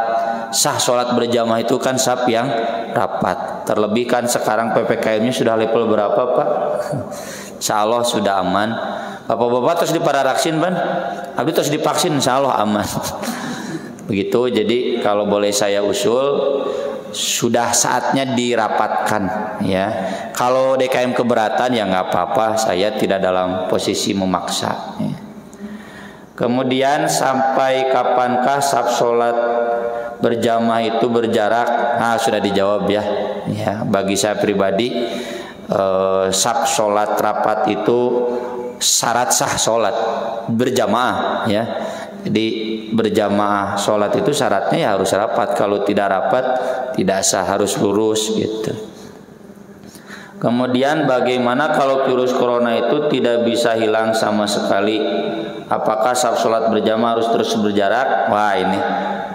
sah sholat berjamaah itu kan saf yang rapat. Terlebih kan sekarang PPKM-nya sudah level berapa Pak? Insya Allah sudah aman. Bapak-bapak terus diparaksin Ban, habis terus divaksin insya Allah aman. Begitu. Jadi kalau boleh saya usul, sudah saatnya dirapatkan ya. Kalau DKM keberatan ya nggak apa-apa, saya tidak dalam posisi memaksa ya. Kemudian sampai kapankah saf sholat berjamaah itu berjarak? Nah sudah dijawab ya. Ya bagi saya pribadi saf sholat rapat itu syarat sah sholat berjamaah ya. Jadi berjamaah sholat itu syaratnya ya harus rapat. Kalau tidak rapat tidak sah, harus lurus gitu. Kemudian bagaimana kalau virus corona itu tidak bisa hilang sama sekali? Apakah saf sholat berjamaah harus terus berjarak? Wah ini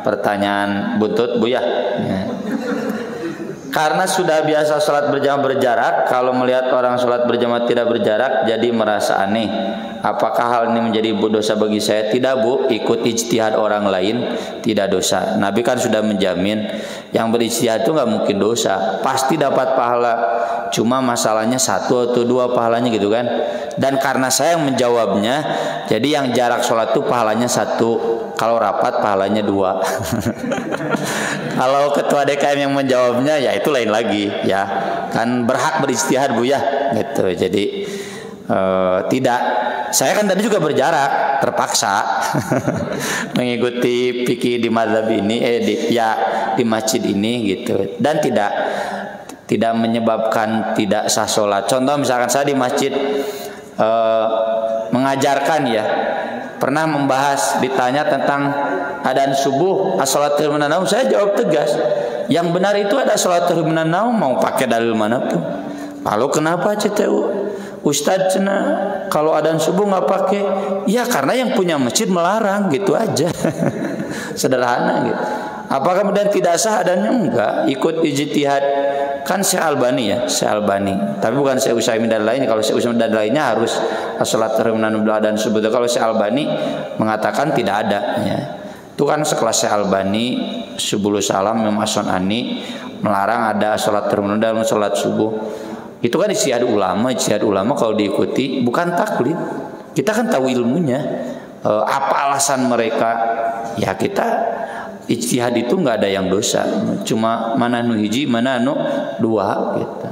pertanyaan buntut Bu ya. Karena sudah biasa sholat berjamaah berjarak, kalau melihat orang sholat berjamaah tidak berjarak jadi merasa aneh. Apakah hal ini menjadi dosa bagi saya? Tidak Bu, ikut ijtihad orang lain tidak dosa. Nabi kan sudah menjamin yang berijtihad itu nggak mungkin dosa, pasti dapat pahala. Cuma masalahnya satu atau dua pahalanya gitu kan. Dan karena saya yang menjawabnya, jadi yang jarak sholat itu pahalanya satu. Kalau rapat pahalanya 2. Kalau ketua DKM yang menjawabnya ya itu lain lagi ya. Kan berhak berijtihad Bu ya gitu. Jadi tidak. Saya kan tadi juga berjarak, terpaksa mengikuti fikih di mazhab ini di masjid ini gitu. Dan tidak menyebabkan tidak sah sholat. Contoh misalkan saya di masjid mengajarkan ya, pernah membahas, ditanya tentang adzan subuh as-salatul minan naum, saya jawab tegas, yang benar itu ada salatul minan naum, mau pakai dalil manapun. Lalu kenapa CTU Ustadz cina kalau adzan subuh nggak pakai? Ya karena yang punya masjid melarang, gitu aja. Sederhana gitu. Apakah kemudian tidak sah adanya? Enggak, ikut ijtihad. Kan Syekh Albani ya, Syekh Albani. Tapi bukan Syekh Utsaimin dan lainnya. Kalau Syekh Utsaimin dan lainnya harus as-salatul minan naum dan subuh. Kalau Syekh Albani mengatakan tidak ada ya. Itu kan sekelas Syekh Albani, Subulus Salam, Imam As-Sunani melarang ada salatul minan dalam salat subuh. Itu kan ijtihad ulama. Ijtihad ulama kalau diikuti bukan taklid. Kita kan tahu ilmunya. Apa alasan mereka? Ya kita ijtihad itu nggak ada yang dosa. Cuma mana nu hiji, mana nu dua gitu.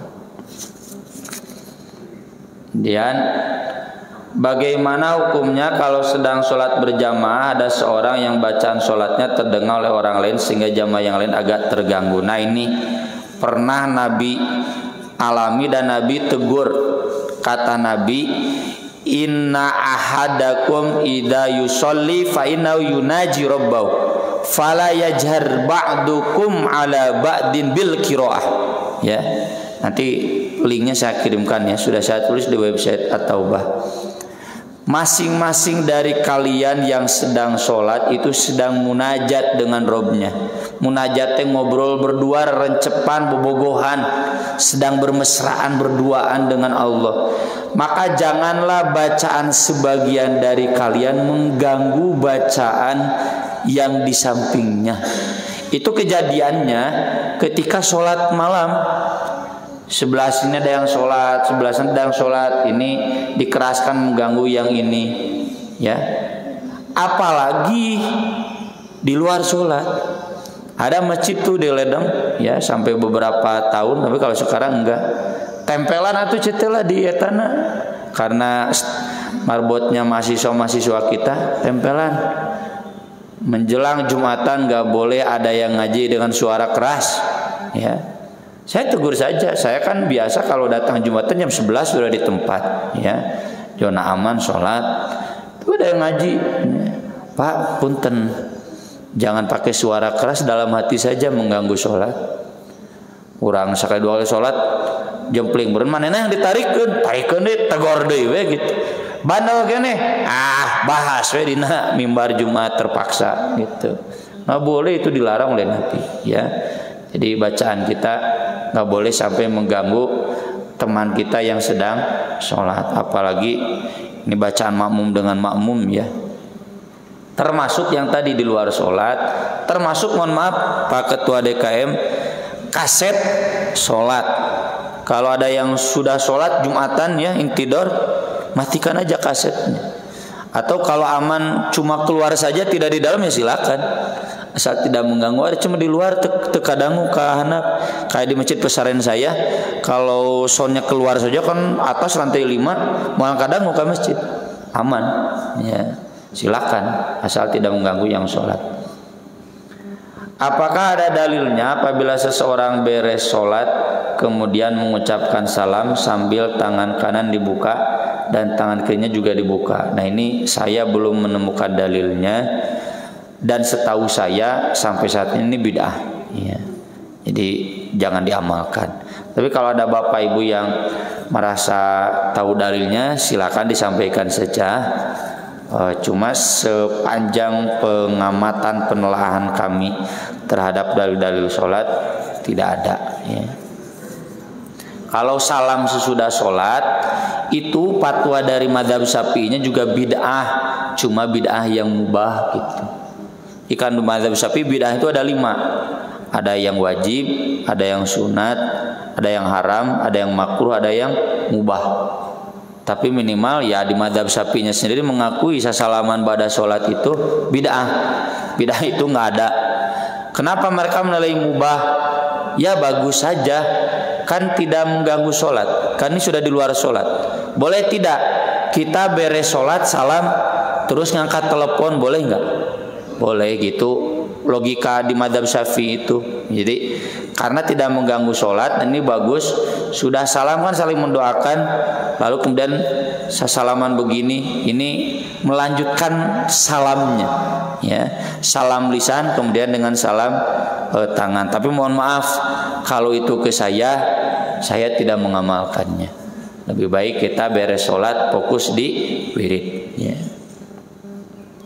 Dan bagaimana hukumnya kalau sedang sholat berjamaah ada seorang yang bacaan sholatnya terdengar oleh orang lain sehingga jamaah yang lain agak terganggu. Nah ini pernah Nabi alami dan Nabi tegur. Kata Nabi, inna ahadakum idza yusolli fa innahu yunaji rabbahu fala yajhar ba'dukum ala ba'din bil qiraah. Ya. Nanti linknya saya kirimkan ya, sudah saya tulis di website At-Taubah. Masing-masing dari kalian yang sedang sholat itu sedang munajat dengan Robnya. Munajatnya ngobrol berdua, rencepan, bobogohan, sedang bermesraan berduaan dengan Allah. Maka janganlah bacaan sebagian dari kalian mengganggu bacaan yang di sampingnya. Itu kejadiannya ketika sholat malam. Sebelah sini ada yang sholat, sebelah sana ada yang sholat. Ini dikeraskan mengganggu yang ini, ya. Apalagi di luar sholat. Ada masjid tuh di Ledeng, ya, sampai beberapa tahun. Tapi kalau sekarang enggak. Tempelan atau cetela di etana. Karena marbotnya mahasiswa kita, tempelan. Menjelang Jumatan enggak boleh ada yang ngaji dengan suara keras, ya. Saya tegur saja, saya kan biasa kalau datang Jumatan jam 11 sudah di tempat, ya, zona aman sholat. Itu ada yang ngaji, ya. Pak, punten, jangan pakai suara keras, dalam hati saja mengganggu sholat. Kurang sekali dua kali sholat, jempling beren manehna yang ditarikeun, tarikeun deui, tegor deui we gitu. Bandel kene, bahas we dina mimbar Jumat terpaksa gitu. Nggak boleh, itu dilarang oleh Nabi, ya. Jadi bacaan kita nggak boleh sampai mengganggu teman kita yang sedang sholat. Apalagi ini bacaan makmum dengan makmum, ya. Termasuk yang tadi di luar sholat. Termasuk, mohon maaf Pak Ketua DKM, kaset sholat. Kalau ada yang sudah sholat Jumatan ya intidor, matikan aja kasetnya. Atau kalau aman cuma keluar saja tidak di dalam ya silakan. Asal tidak mengganggu, ada cuma di luar terkadang ke anak kayak di masjid pesantren saya, kalau soundnya keluar saja kan atas lantai 5 mau kadang ke masjid aman ya, silakan asal tidak mengganggu yang sholat. Apakah ada dalilnya apabila seseorang beres sholat kemudian mengucapkan salam sambil tangan kanan dibuka dan tangan kirinya juga dibuka? Nah ini saya belum menemukan dalilnya. Dan setahu saya sampai saat ini bid'ah ya. Jadi jangan diamalkan. Tapi kalau ada bapak ibu yang merasa tahu dalilnya silakan disampaikan saja. Cuma sepanjang pengamatan penelaahan kami terhadap dalil-dalil sholat tidak ada ya. Kalau salam sesudah sholat itu fatwa dari mazhab Syafi'inya juga bid'ah, cuma bid'ah yang mubah gitu. Ikan mazhab Syafi'i bid'ah itu ada 5. Ada yang wajib, ada yang sunat, ada yang haram, ada yang makruh, ada yang mubah. Tapi minimal ya di mazhab Syafi'inya sendiri mengakui salaman pada sholat itu bid'ah. Bid'ah itu nggak ada. Kenapa mereka menilai mubah? Ya bagus saja, kan tidak mengganggu sholat. Kan ini sudah di luar sholat. Boleh tidak kita beres sholat salam terus ngangkat telepon, boleh nggak? Boleh gitu logika di mazhab Syafi'i itu. Jadi karena tidak mengganggu sholat ini bagus. Sudah salam kan saling mendoakan, lalu kemudian salaman begini, ini melanjutkan salamnya ya, salam lisan kemudian dengan salam tangan. Tapi mohon maaf kalau itu ke saya tidak mengamalkannya. Lebih baik kita beres sholat fokus di wirid ya.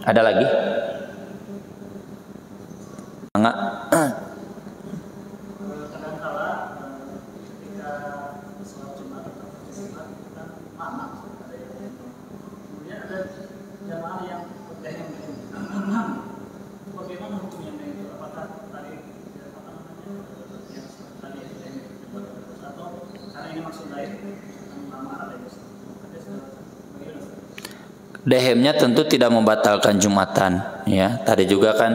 Ada lagi? Enggak. Dehemnya tentu tidak membatalkan Jumatan ya. Tadi juga kan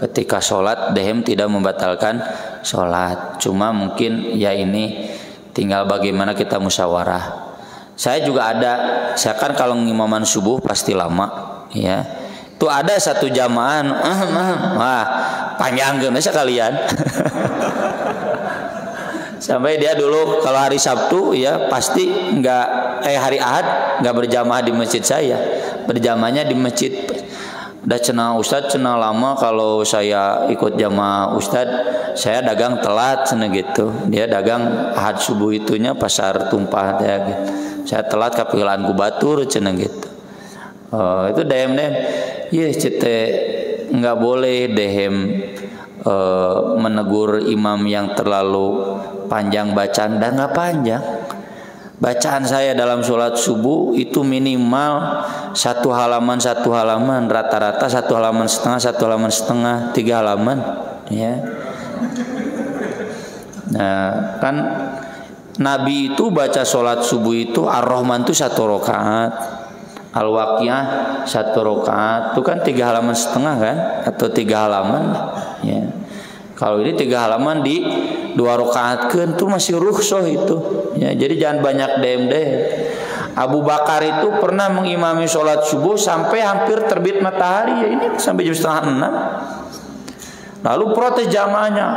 ketika sholat dehem tidak membatalkan sholat. Cuma mungkin ya ini tinggal bagaimana kita musyawarah. Saya juga ada, saya kan kalau ngimaman subuh pasti lama ya. Tuh ada satu jamaah wah panjang gini sekalian. Sampai dia dulu kalau hari Sabtu ya pasti hari Ahad nggak berjamaah di masjid saya, berjamaahnya di masjid. Udah cenah Ustadz cenah lama kalau saya ikut jamaah Ustadz, saya dagang telat cenah gitu. Dia dagang Ahad subuh itunya pasar tumpah ya gitu. Saya telat kapilaan ku batur cenah gitu. Itu dehem. Iya cete nggak boleh dehem menegur imam yang terlalu panjang bacaan, dan nggak panjang. Bacaan saya dalam sholat subuh itu minimal satu halaman, rata-rata satu halaman setengah, 3 halaman ya. Nah kan Nabi itu baca sholat subuh itu Ar-Rahman itu 1 rakaat, Al-Waqiah 1 rakaat, itu kan 3 halaman setengah kan, atau 3 halaman ya. Kalau ini 3 halaman di 2 rakaat kan itu masih rukhsah itu ya. Jadi jangan banyak dehem. Abu Bakar itu pernah mengimami sholat subuh sampai hampir terbit matahari ya, ini sampai jam 5:30. Lalu protes jamaahnya,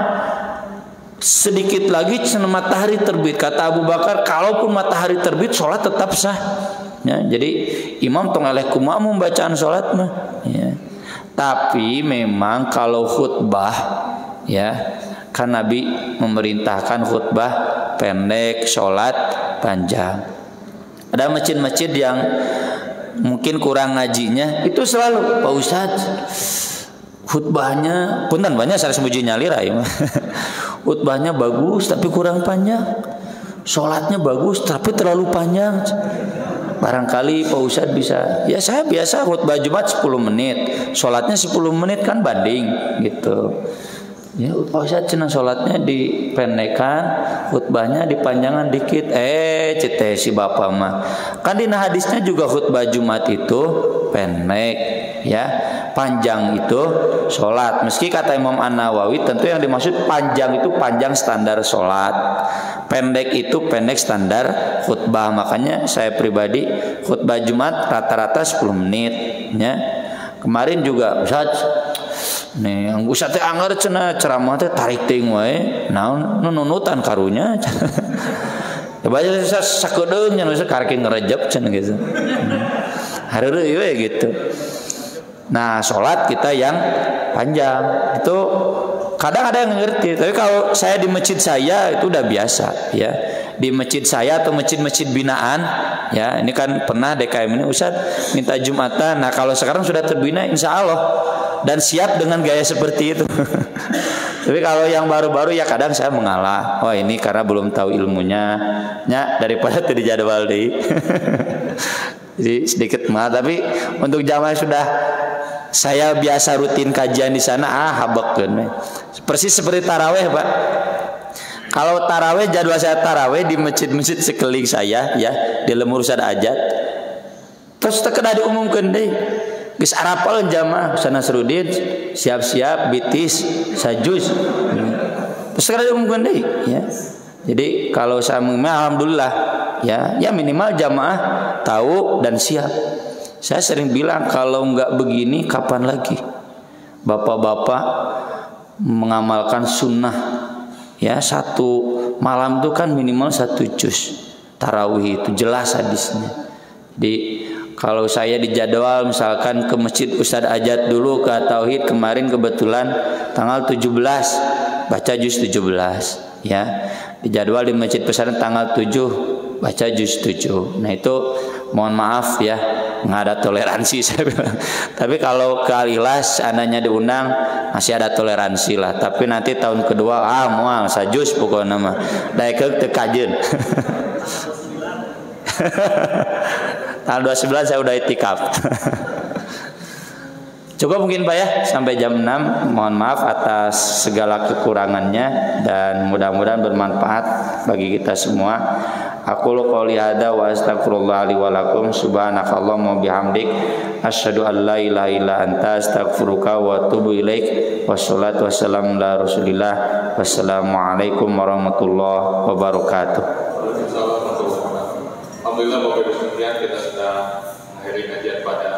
sedikit lagi matahari terbit. Kata Abu Bakar, kalaupun matahari terbit sholat tetap sah ya. Jadi imam tongaleh kumaha membacaan sholat mah ya. Tapi memang kalau khutbah ya, kan Nabi memerintahkan khutbah pendek, sholat panjang. Ada masjid-masjid yang mungkin kurang ngajinya, itu selalu Pak Ustadz khutbahnya punten banyak saya semuji nyalir ya. Khutbahnya bagus tapi kurang panjang, sholatnya bagus tapi terlalu panjang. Barangkali Pak Ustadz bisa, ya saya biasa khutbah Jumat 10 menit, sholatnya 10 menit kan banding gitu. Ya, Ustaz cenah salatnya dipendekkan, khutbahnya dipanjangan dikit. Cete si bapak mah. Kan dina hadisnya juga khutbah Jumat itu pendek, ya. Panjang itu salat. Meski kata Imam An-Nawawi tentu yang dimaksud panjang itu panjang standar salat. Pendek itu pendek standar khutbah. Makanya saya pribadi khutbah Jumat rata-rata 10 menit, ya. Kemarin juga Ustaz nih, Ustaz teh anggar cenah ceramah teh tarik teuing wae. Naon nunutan karunya. Coba aja sakedeung nya Ustaz karek ngerejep cenah gitu. Hareureuy we gitu. Nah, salat kita yang panjang itu kadang ada yang ngerti, tapi kalau saya di masjid saya itu udah biasa, ya. Di masjid saya atau masjid-masjid binaan, ya, ini kan pernah DKM ini Ustaz minta Jumatan. Nah, kalau sekarang sudah terbina insya Allah dan siap dengan gaya seperti itu. Tapi kalau yang baru-baru ya kadang saya mengalah. Oh, ini karena belum tahu ilmunya, ya, daripada tidak jadwal deh. Jadi sedikit mah, tapi untuk jamaah sudah saya biasa rutin kajian di sana, habekeun. Persis seperti taraweh, Pak. Kalau taraweh, jadwal saya taraweh di masjid-masjid sekeliling saya, ya, di lemur Ustaz Ajat. Terus terkena diumumkan deh, geus arapal jamaah sana Nasruddin, siap-siap bitis sajus. Terus terkena diumumkan deh, ya. Jadi kalau saya alhamdulillah, ya minimal jamaah tahu dan siap. Saya sering bilang kalau nggak begini kapan lagi bapak-bapak mengamalkan sunnah, ya, satu malam itu kan minimal 1 juz tarawih, itu jelas hadisnya. Jadi kalau saya di jadwal misalkan ke masjid Ustadz Ajat dulu ke Tauhid kemarin kebetulan tanggal 17 baca juz 17, ya. Di jadwal di masjid pesantren tanggal 7 baca juz 7. Nah itu mohon maaf ya, nggak ada toleransi saya bilang. Tapi kalau ke Al-Ikhlas anaknya diundang masih ada toleransi lah. Tapi nanti tahun kedua moal sajus pokoknya mah daek teu kajeun. Tanggal 29 saya udah itikaf. Cukup mungkin Pak ya sampai jam 6. Mohon maaf atas segala kekurangannya dan mudah-mudahan bermanfaat bagi kita semua. Aku qouli hada wa astaghfirullah li wa lakum subhanakallahumma bihamdik asyhadu an la ilaha illa anta astaghfiruka wa atubu ilaik. Wassalatu wassalamu ala Rasulillah. Wassalamualaikum warahmatullahi wabarakatuh. Alhamdulillah Bapak Ibu sekalian, kita sudah mengakhiri kajian pada